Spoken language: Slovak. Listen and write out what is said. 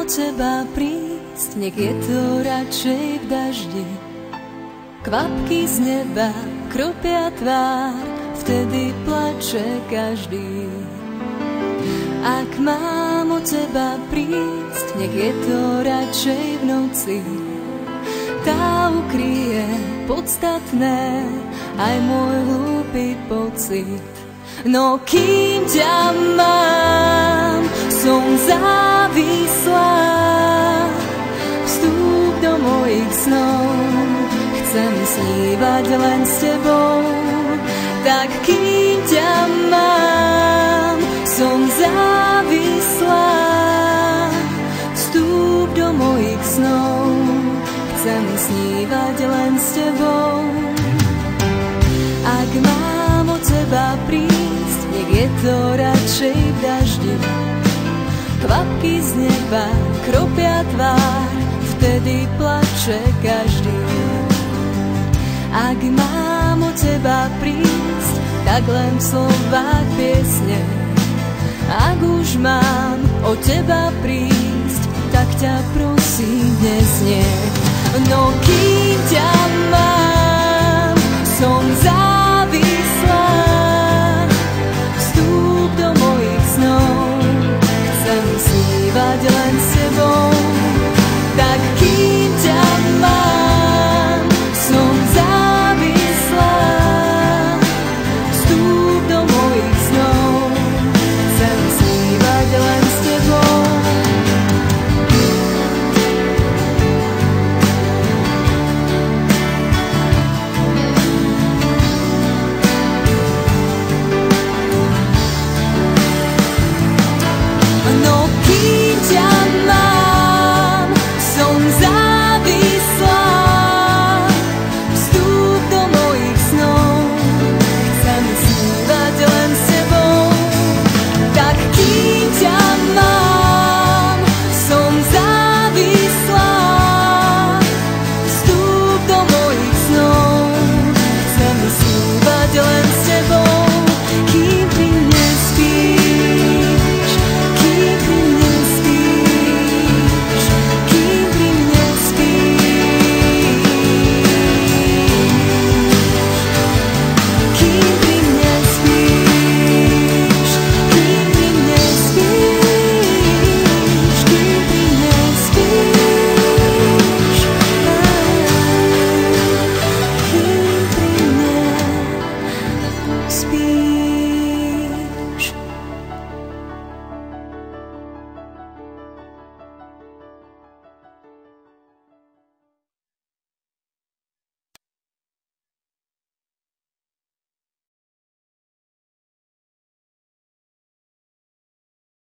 teba prísť, nech je to radšej v daždi. Kvapky z neba kropia tvár, vtedy plače každý. Ak mám od teba prísť, nech je to radšej v noci. Tá ukryje podstatné, aj môj hlúpy pocit. No kým ťa mám, som závislá. Vstúp do mojich snov, chcem snívať len s tebou. Tak kým ťa mám, som závislá. Vstúp do mojich snov, chcem snívať len s tebou. Ak mám od teba prísť, nech je to radšej v daždi. Kvapky z neba kropia tvár, vtedy plače každý. Ak mám od teba prísť, tak len v slovách piesne. Ak už mám od teba prísť, tak ťa prosím dnes nie. No kým